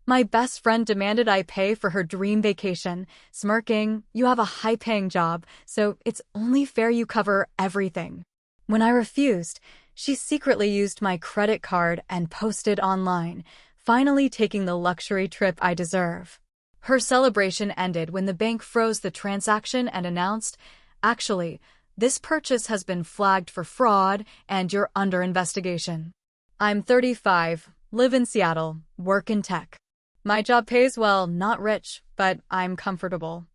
My best friend demanded I pay for her dream vacation, smirking, "You have a high-paying job, so it's only fair you cover everything." When I refused, she secretly used my credit card and posted online, finally taking the luxury trip I deserve. Her celebration ended when the bank froze the transaction and announced, "Actually, this purchase has been flagged for fraud and you're under investigation." I'm 35, live in Seattle, work in tech. My job pays well, not rich, but I'm comfortable.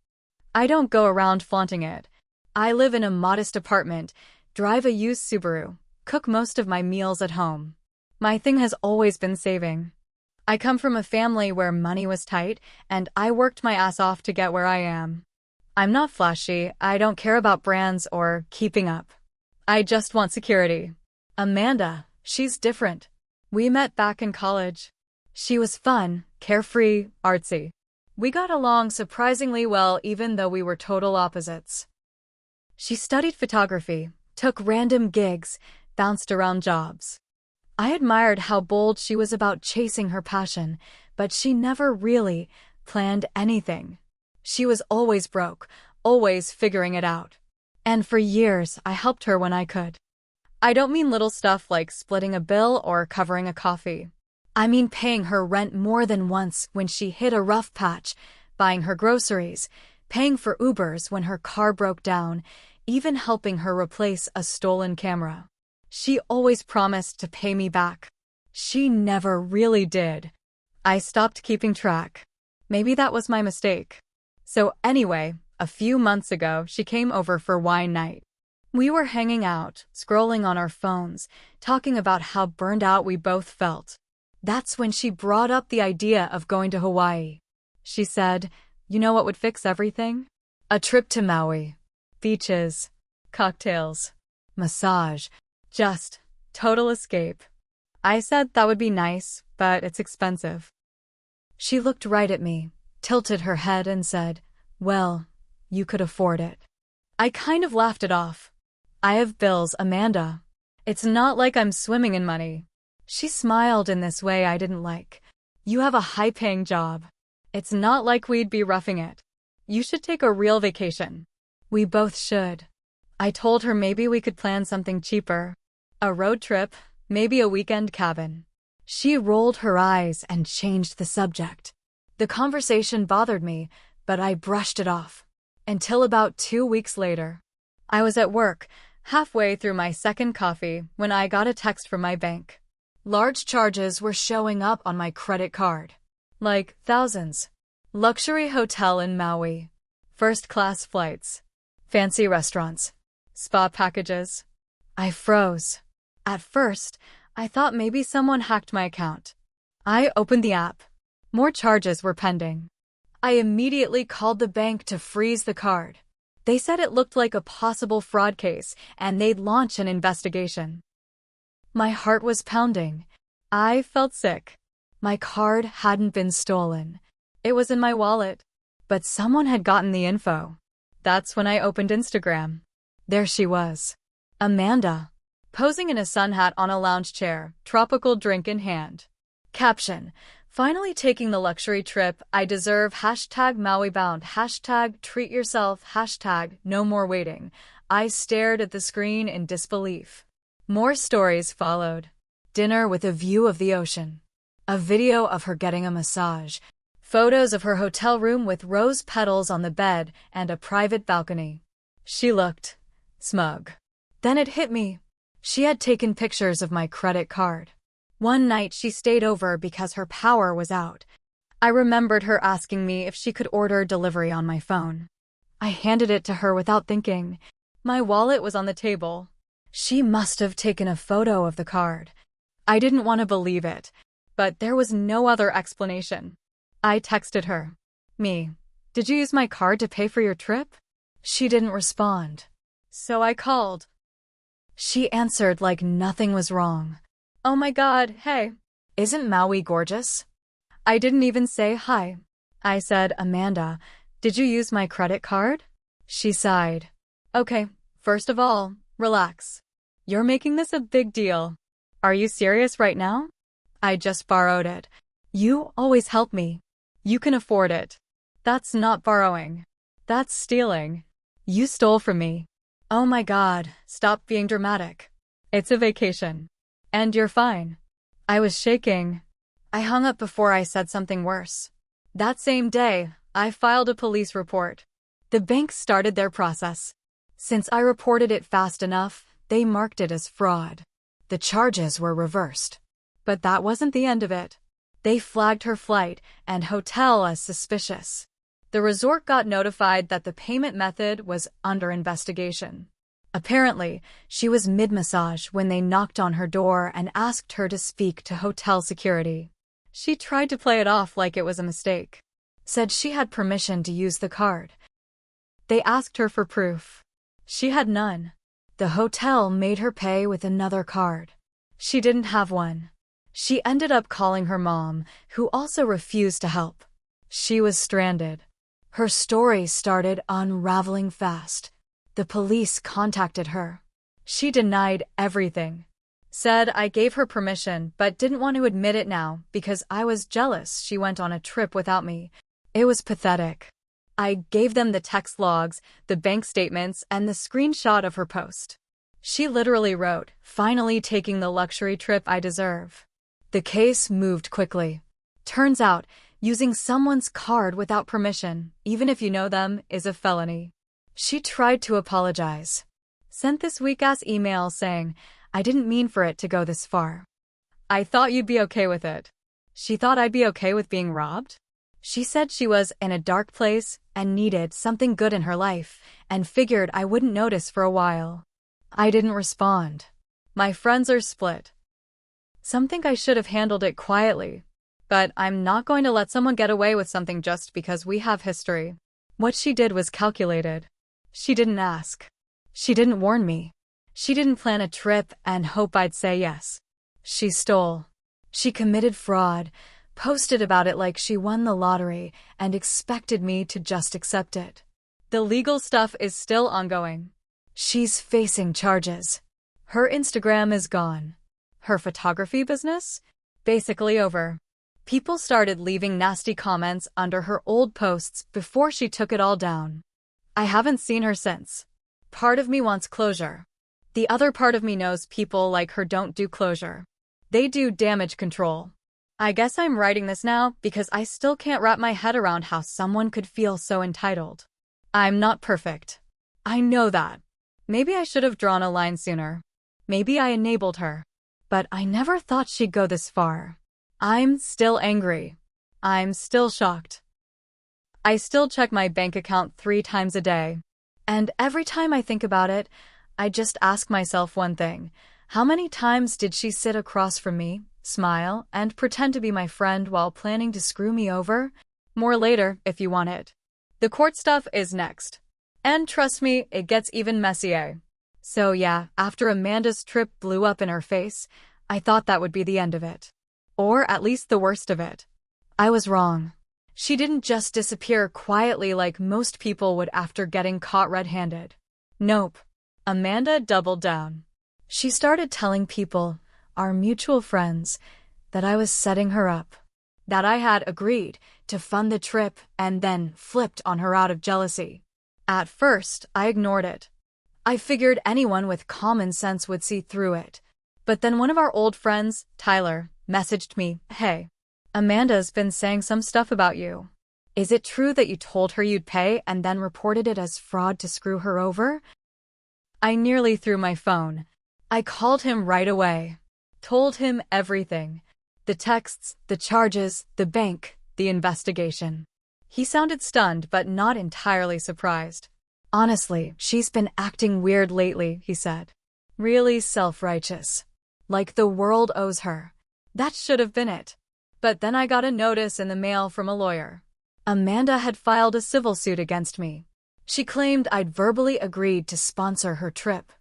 I don't go around flaunting it. I live in a modest apartment, drive a used Subaru, cook most of my meals at home. My thing has always been saving. I come from a family where money was tight, and I worked my ass off to get where I am. I'm not flashy, I don't care about brands or keeping up. I just want security. Amanda, she's different. We met back in college. She was fun, carefree, artsy. We got along surprisingly well even though we were total opposites. She studied photography, took random gigs, bounced around jobs. I admired how bold she was about chasing her passion, but she never really planned anything. She was always broke, always figuring it out. And for years, I helped her when I could. I don't mean little stuff like splitting a bill or covering a coffee. I mean paying her rent more than once when she hit a rough patch, buying her groceries, paying for Ubers when her car broke down, even helping her replace a stolen camera. She always promised to pay me back. She never really did. I stopped keeping track. Maybe that was my mistake. So anyway, a few months ago, she came over for wine night. We were hanging out, scrolling on our phones, talking about how burned out we both felt. That's when she brought up the idea of going to Hawaii. She said, "You know what would fix everything? A trip to Maui. Beaches, cocktails, massage, just total escape." I said that would be nice, but it's expensive. She looked right at me, tilted her head and said, "Well, you could afford it." I kind of laughed it off. "I have bills, Amanda. It's not like I'm swimming in money." She smiled in this way I didn't like. "You have a high-paying job. It's not like we'd be roughing it. You should take a real vacation." We both should. I told her maybe we could plan something cheaper. A road trip, maybe a weekend cabin. She rolled her eyes and changed the subject. The conversation bothered me, but I brushed it off. Until about 2 weeks later. I was at work, halfway through my second coffee, when I got a text from my bank. Large charges were showing up on my credit card. Like thousands. Luxury hotel in Maui. First-class flights. Fancy restaurants. Spa packages. I froze. At first, I thought maybe someone hacked my account. I opened the app. More charges were pending. I immediately called the bank to freeze the card. They said it looked like a possible fraud case, and they'd launch an investigation. My heart was pounding. I felt sick. My card hadn't been stolen. It was in my wallet. But someone had gotten the info. That's when I opened Instagram. There she was. Amanda. Posing in a sun hat on a lounge chair, tropical drink in hand. Caption: "Finally taking the luxury trip I deserve. #Maui bound. #treat yourself. #no more waiting." I stared at the screen in disbelief. More stories followed. Dinner with a view of the ocean. A video of her getting a massage. Photos of her hotel room with rose petals on the bed and a private balcony. She looked smug. Then it hit me. She had taken pictures of my credit card. One night she stayed over because her power was out. I remembered her asking me if she could order delivery on my phone. I handed it to her without thinking. My wallet was on the table. She must have taken a photo of the card. I didn't want to believe it, but there was no other explanation. I texted her. "Did you use my card to pay for your trip?" She didn't respond. So I called. She answered like nothing was wrong. "Oh my God, hey. Isn't Maui gorgeous?" I didn't even say hi. I said, "Amanda, did you use my credit card?" She sighed. "Okay, first of all, relax. You're making this a big deal. Are you serious right now? I just borrowed it. You always help me. You can afford it. That's not borrowing. That's stealing. You stole from me. Oh my God, stop being dramatic. It's a vacation. And you're fine. I was shaking. I hung up before I said something worse. That same day, I filed a police report. The bank started their process. Since I reported it fast enough, they marked it as fraud. The charges were reversed. But that wasn't the end of it. They flagged her flight and hotel as suspicious. The resort got notified that the payment method was under investigation. Apparently, she was mid-massage when they knocked on her door and asked her to speak to hotel security. She tried to play it off like it was a mistake. Said she had permission to use the card. They asked her for proof. She had none. The hotel made her pay with another card. She didn't have one. She ended up calling her mom, who also refused to help. She was stranded. Her story started unraveling fast. The police contacted her. She denied everything. Said I gave her permission but didn't want to admit it now because I was jealous she went on a trip without me. It was pathetic. I gave them the text logs, the bank statements, and the screenshot of her post. She literally wrote, "Finally taking the luxury trip I deserve." The case moved quickly. Turns out, using someone's card without permission, even if you know them, is a felony. She tried to apologize. Sent this weak-ass email saying, "I didn't mean for it to go this far. I thought you'd be okay with it." She thought I'd be okay with being robbed? She said she was in a dark place and needed something good in her life and figured I wouldn't notice for a while. I didn't respond. My friends are split. Some think I should have handled it quietly. But I'm not going to let someone get away with something just because we have history. What she did was calculated. She didn't ask. She didn't warn me. She didn't plan a trip and hope I'd say yes. She stole. She committed fraud, posted about it like she won the lottery, and expected me to just accept it. The legal stuff is still ongoing. She's facing charges. Her Instagram is gone. Her photography business? Basically over. People started leaving nasty comments under her old posts before she took it all down. I haven't seen her since. Part of me wants closure. The other part of me knows people like her don't do closure. They do damage control. I guess I'm writing this now because I still can't wrap my head around how someone could feel so entitled. I'm not perfect. I know that. Maybe I should have drawn a line sooner. Maybe I enabled her. But I never thought she'd go this far. I'm still angry. I'm still shocked. I still check my bank account 3 times a day. And every time I think about it, I just ask myself one thing. How many times did she sit across from me, smile, and pretend to be my friend while planning to screw me over? More later, if you want it. The court stuff is next. And trust me, it gets even messier. So yeah, after Amanda's trip blew up in her face, I thought that would be the end of it. Or at least the worst of it. I was wrong. She didn't just disappear quietly like most people would after getting caught red-handed. Nope. Amanda doubled down. She started telling people, our mutual friends, that I was setting her up. That I had agreed to fund the trip and then flipped on her out of jealousy. At first, I ignored it. I figured anyone with common sense would see through it. But then one of our old friends, Tyler, messaged me, "Hey, Amanda's been saying some stuff about you. Is it true that you told her you'd pay and then reported it as fraud to screw her over?" I nearly threw my phone. I called him right away. Told him everything. The texts, the charges, the bank, the investigation. He sounded stunned but not entirely surprised. "Honestly, she's been acting weird lately," he said. "Really self-righteous. Like the world owes her. That should have been it." But then I got a notice in the mail from a lawyer. Amanda had filed a civil suit against me. She claimed I'd verbally agreed to sponsor her trip.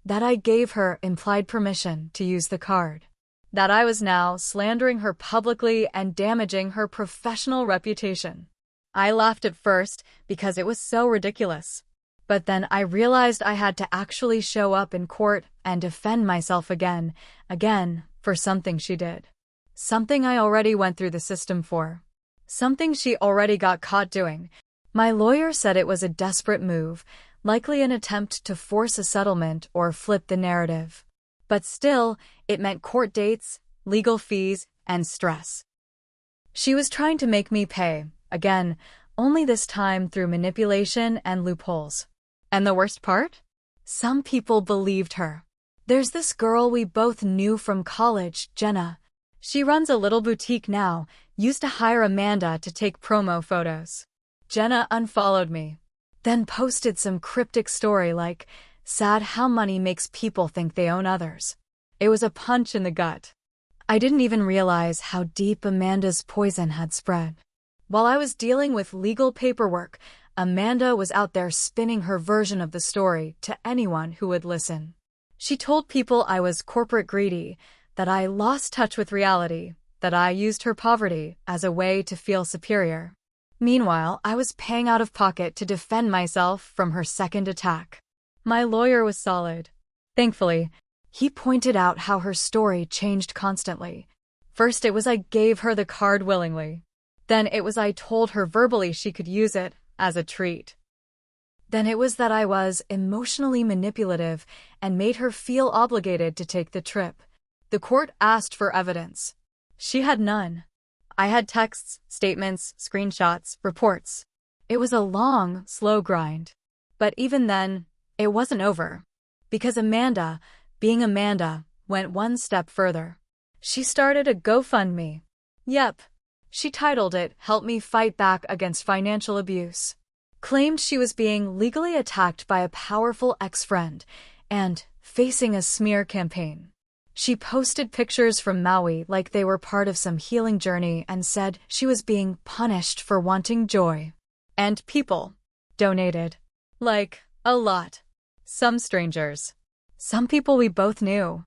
That I gave her implied permission to use the card. That I was now slandering her publicly and damaging her professional reputation. I laughed at first because it was so ridiculous. But then I realized I had to actually show up in court and defend myself again, for something she did. Something I already went through the system for. Something she already got caught doing. My lawyer said it was a desperate move, likely an attempt to force a settlement or flip the narrative. But still, it meant court dates, legal fees, and stress. She was trying to make me pay, again, only this time through manipulation and loopholes. And the worst part? Some people believed her. There's this girl we both knew from college, Jenna. She runs a little boutique now, used to hire Amanda to take promo photos. Jenna unfollowed me, then posted some cryptic story like, "Sad how money makes people think they own others." It was a punch in the gut. I didn't even realize how deep Amanda's poison had spread. While I was dealing with legal paperwork, Amanda was out there spinning her version of the story to anyone who would listen. She told people I was corporate greedy, that I lost touch with reality, that I used her poverty as a way to feel superior. Meanwhile, I was paying out of pocket to defend myself from her second attack. My lawyer was solid. Thankfully, he pointed out how her story changed constantly. First it was I gave her the card willingly. Then it was I told her verbally she could use it as a treat. Then it was that I was emotionally manipulative and made her feel obligated to take the trip. The court asked for evidence. She had none. I had texts, statements, screenshots, reports. It was a long, slow grind. But even then, it wasn't over. Because Amanda, being Amanda, went one step further. She started a GoFundMe. Yep. She titled it, "Help Me Fight Back Against Financial Abuse." Claimed she was being legally attacked by a powerful ex-friend and facing a smear campaign. She posted pictures from Maui like they were part of some healing journey and said she was being punished for wanting joy. And people donated. Like, a lot. Some strangers. Some people we both knew.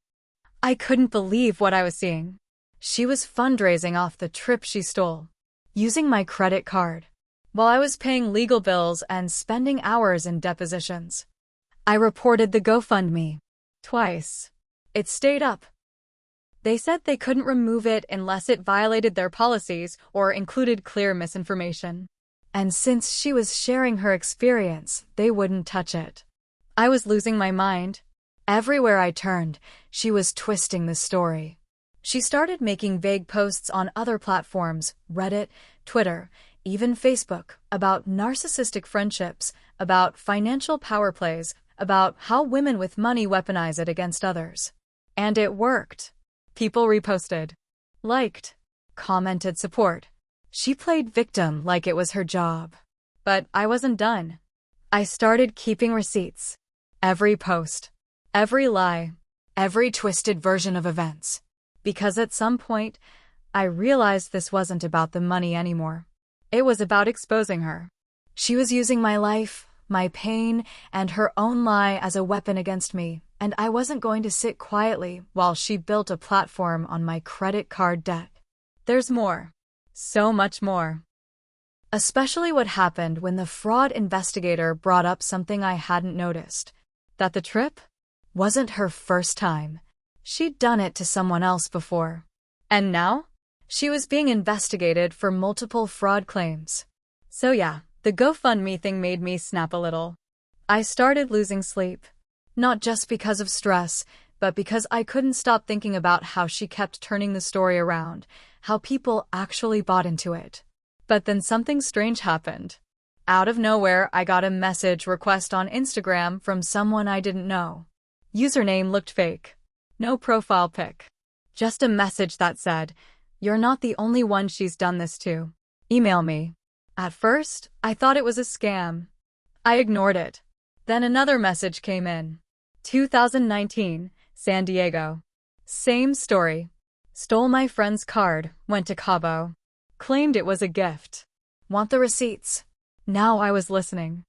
I couldn't believe what I was seeing. She was fundraising off the trip she stole, using my credit card, while I was paying legal bills and spending hours in depositions. I reported the GoFundMe. Twice. It stayed up. They said they couldn't remove it unless it violated their policies or included clear misinformation. And since she was sharing her experience, they wouldn't touch it. I was losing my mind. Everywhere I turned, she was twisting the story. She started making vague posts on other platforms, Reddit, Twitter, even Facebook, about narcissistic friendships, about financial power plays, about how women with money weaponize it against others. And it worked. People reposted, liked, commented support. She played victim like it was her job. But I wasn't done. I started keeping receipts. Every post. Every lie. Every twisted version of events. Because at some point, I realized this wasn't about the money anymore. It was about exposing her. She was using my life, my pain, and her own lie as a weapon against me, and I wasn't going to sit quietly while she built a platform on my credit card debt. There's more. So much more. Especially what happened when the fraud investigator brought up something I hadn't noticed. That the trip wasn't her first time. She'd done it to someone else before. And now? She was being investigated for multiple fraud claims. So yeah, the GoFundMe thing made me snap a little. I started losing sleep. Not just because of stress, but because I couldn't stop thinking about how she kept turning the story around, how people actually bought into it. But then something strange happened. Out of nowhere, I got a message request on Instagram from someone I didn't know. Username looked fake. No profile pic. Just a message that said, "You're not the only one she's done this to. Email me." At first, I thought it was a scam. I ignored it. Then another message came in. 2019, San Diego. Same story. Stole my friend's card, went to Cabo. Claimed it was a gift. Want the receipts? Now I was listening.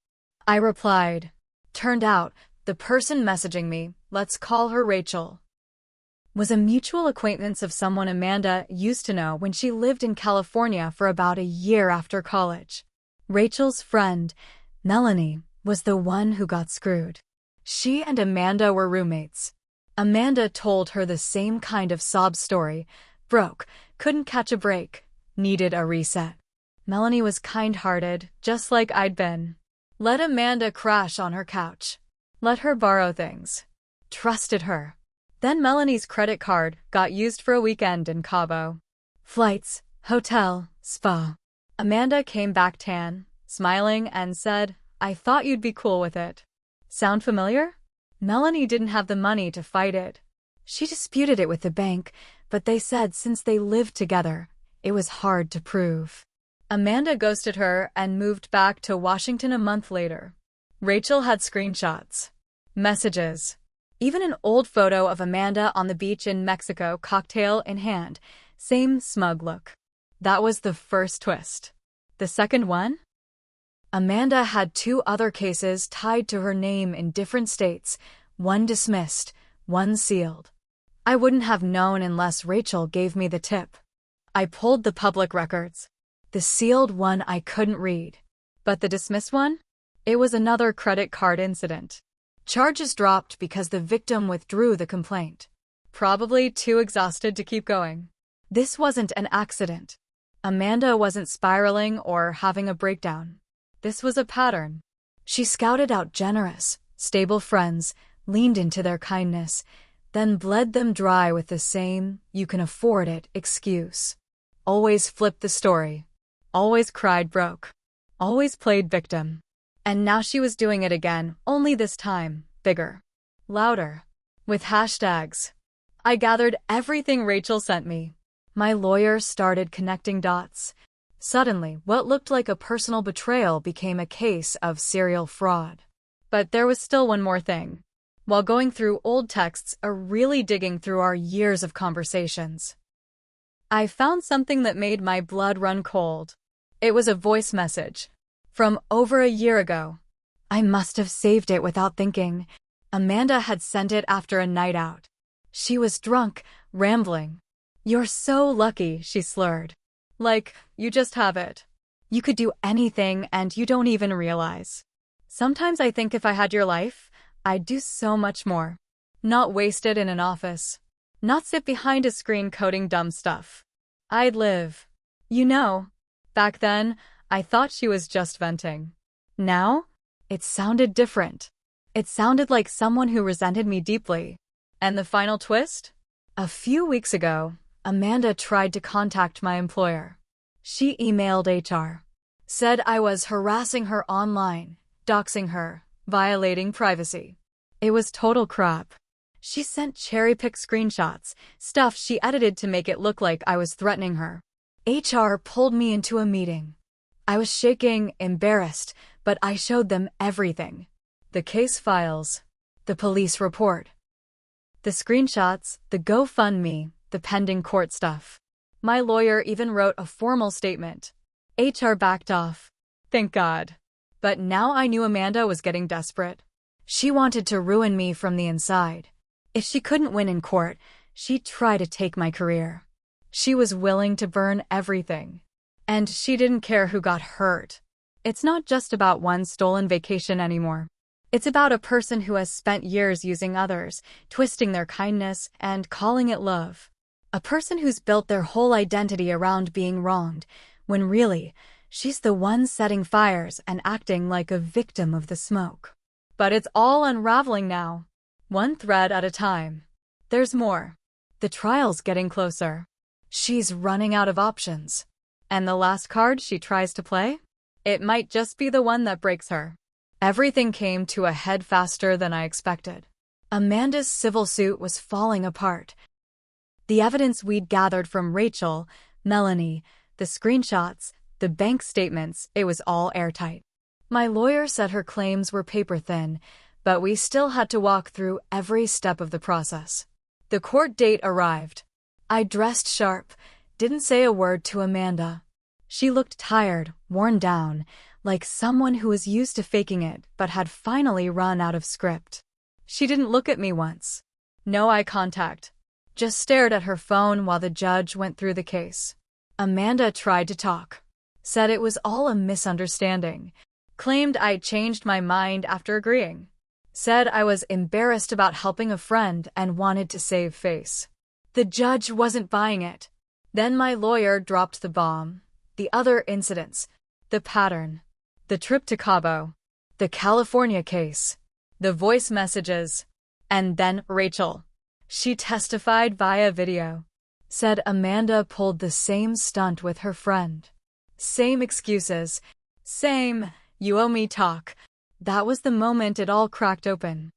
I replied. Turned out, the person messaging me, let's call her Rachel, was a mutual acquaintance of someone Amanda used to know when she lived in California for about a year after college. Rachel's friend, Melanie, was the one who got screwed. She and Amanda were roommates. Amanda told her the same kind of sob story, Broke, couldn't catch a break, needed a reset. Melanie was kind-hearted, just like I'd been. Let Amanda crash on her couch. Let her borrow things. Trusted her. Then Melanie's credit card got used for a weekend in Cabo. Flights, hotel, spa. Amanda came back tan, smiling, and said, "I thought you'd be cool with it." Sound familiar? Melanie didn't have the money to fight it. She disputed it with the bank, but they said since they lived together, it was hard to prove. Amanda ghosted her and moved back to Washington a month later. Rachel had screenshots, messages, even an old photo of Amanda on the beach in Mexico, cocktail in hand, same smug look. That was the first twist. The second one? Amanda had 2 other cases tied to her name in different states, one dismissed, one sealed. I wouldn't have known unless Rachel gave me the tip. I pulled the public records. The sealed one I couldn't read. But the dismissed one? It was another credit card incident. Charges dropped because the victim withdrew the complaint. Probably too exhausted to keep going. This wasn't an accident. Amanda wasn't spiraling or having a breakdown. This was a pattern. She scouted out generous, stable friends, leaned into their kindness, then bled them dry with the same "you can afford it" excuse. Always flipped the story. Always cried broke. Always played victim. And now she was doing it again, only this time, bigger. Louder. With hashtags. I gathered everything Rachel sent me. My lawyer started connecting dots. Suddenly, what looked like a personal betrayal became a case of serial fraud. But there was still one more thing. While going through old texts or really digging through our years of conversations, I found something that made my blood run cold. It was a voice message. From over a year ago. I must have saved it without thinking. Amanda had sent it after a night out. She was drunk, rambling. "You're so lucky," she slurred. Like, you just have it. You could do anything and you don't even realize. Sometimes I think if I had your life, I'd do so much more. Not wasted in an office. Not sit behind a screen coding dumb stuff. I'd live. You know, back then, I thought she was just venting. Now, it sounded different. It sounded like someone who resented me deeply. And the final twist? A few weeks ago, Amanda tried to contact my employer. She emailed HR. Said I was harassing her online, doxing her, violating privacy. It was total crap. She sent cherry-picked screenshots, stuff she edited to make it look like I was threatening her. HR pulled me into a meeting. I was shaking, embarrassed, but I showed them everything. The case files, the police report, the screenshots, the GoFundMe, the pending court stuff. My lawyer even wrote a formal statement. HR backed off. Thank God. But now I knew Amanda was getting desperate. She wanted to ruin me from the inside. If she couldn't win in court, she'd try to take my career. She was willing to burn everything. And she didn't care who got hurt. It's not just about one stolen vacation anymore. It's about a person who has spent years using others, twisting their kindness, and calling it love. A person who's built their whole identity around being wronged, when really, she's the one setting fires and acting like a victim of the smoke. But it's all unraveling now. One thread at a time. There's more. The trial's getting closer. She's running out of options. And the last card she tries to play? It might just be the one that breaks her. Everything came to a head faster than I expected. Amanda's civil suit was falling apart. The evidence we'd gathered from Rachel, Melanie, the screenshots, the bank statements, it was all airtight. My lawyer said her claims were paper-thin, but we still had to walk through every step of the process. The court date arrived. I dressed sharp, didn't say a word to Amanda. She looked tired, worn down, like someone who was used to faking it but had finally run out of script. She didn't look at me once. No eye contact. Just stared at her phone while the judge went through the case. Amanda tried to talk. Said it was all a misunderstanding. Claimed I'd changed my mind after agreeing. Said I was embarrassed about helping a friend and wanted to save face. The judge wasn't buying it. Then my lawyer dropped the bomb. The other incidents. The pattern. The trip to Cabo. The California case. The voice messages. And then Rachel. She testified via video. Said Amanda pulled the same stunt with her friend. Same excuses. Same, you owe me talk. That was the moment it all cracked open.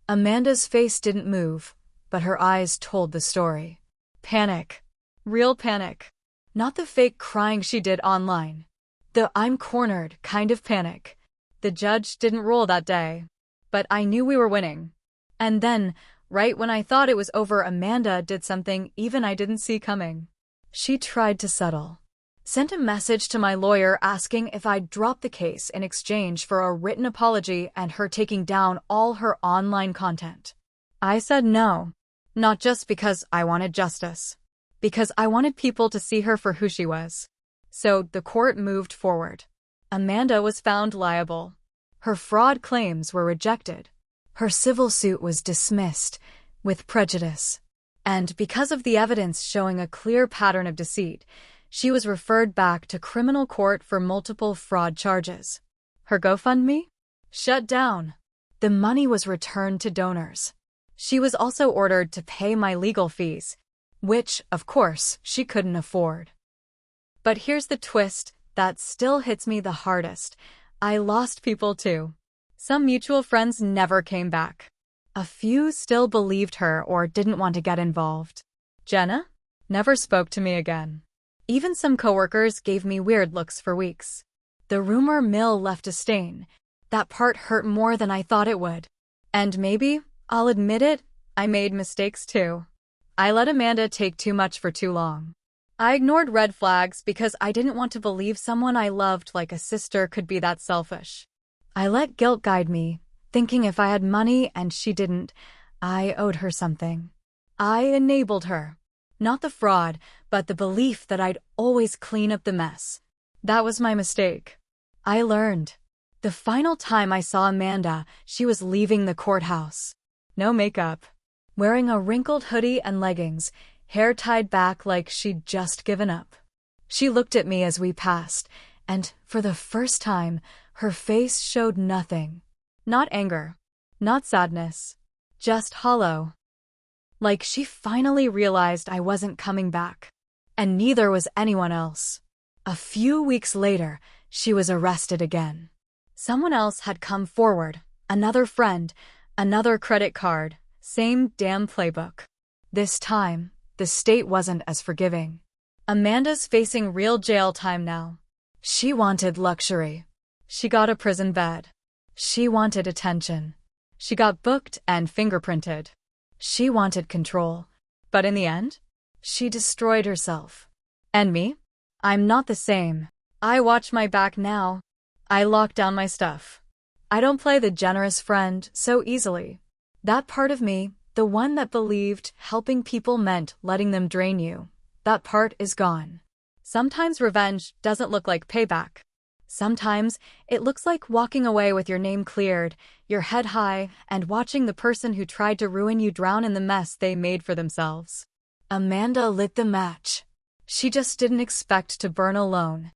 Amanda's face didn't move, but her eyes told the story. Panic. Real panic. Not the fake crying she did online. The I'm cornered kind of panic. The judge didn't rule that day. But I knew we were winning. And then, right when I thought it was over, Amanda did something even I didn't see coming. She tried to settle. Sent a message to my lawyer asking if I'd drop the case in exchange for a written apology and her taking down all her online content. I said no. Not just because I wanted justice. Because I wanted people to see her for who she was. So the court moved forward. Amanda was found liable. Her fraud claims were rejected. Her civil suit was dismissed, with prejudice. And because of the evidence showing a clear pattern of deceit, she was referred back to criminal court for multiple fraud charges. Her GoFundMe? Shut down. The money was returned to donors. She was also ordered to pay my legal fees, which, of course, she couldn't afford. But here's the twist that still hits me the hardest. I lost people too. Some mutual friends never came back. A few still believed her or didn't want to get involved. Jenna? Never spoke to me again. Even some coworkers gave me weird looks for weeks. The rumor mill left a stain. That part hurt more than I thought it would. And maybe, I'll admit it, I made mistakes too. I let Amanda take too much for too long. I ignored red flags because I didn't want to believe someone I loved like a sister could be that selfish. I let guilt guide me, thinking if I had money and she didn't, I owed her something. I enabled her. Not the fraud, but the belief that I'd always clean up the mess. That was my mistake. I learned. The final time I saw Amanda, she was leaving the courthouse. No makeup. Wearing a wrinkled hoodie and leggings, hair tied back like she'd just given up. She looked at me as we passed, and for the first time, her face showed nothing. Not anger. Not sadness. Just hollow. Like she finally realized I wasn't coming back. And neither was anyone else. A few weeks later, she was arrested again. Someone else had come forward, another friend, another credit card, same damn playbook. This time, the state wasn't as forgiving. Amanda's facing real jail time now. She wanted luxury. She got a prison bed. She wanted attention. She got booked and fingerprinted. She wanted control. But in the end, she destroyed herself. And me? I'm not the same. I watch my back now. I lock down my stuff. I don't play the generous friend so easily. That part of me, the one that believed helping people meant letting them drain you, that part is gone. Sometimes revenge doesn't look like payback. Sometimes it looks like walking away with your name cleared, your head high, and watching the person who tried to ruin you drown in the mess they made for themselves. Amanda lit the match. She just didn't expect to burn alone.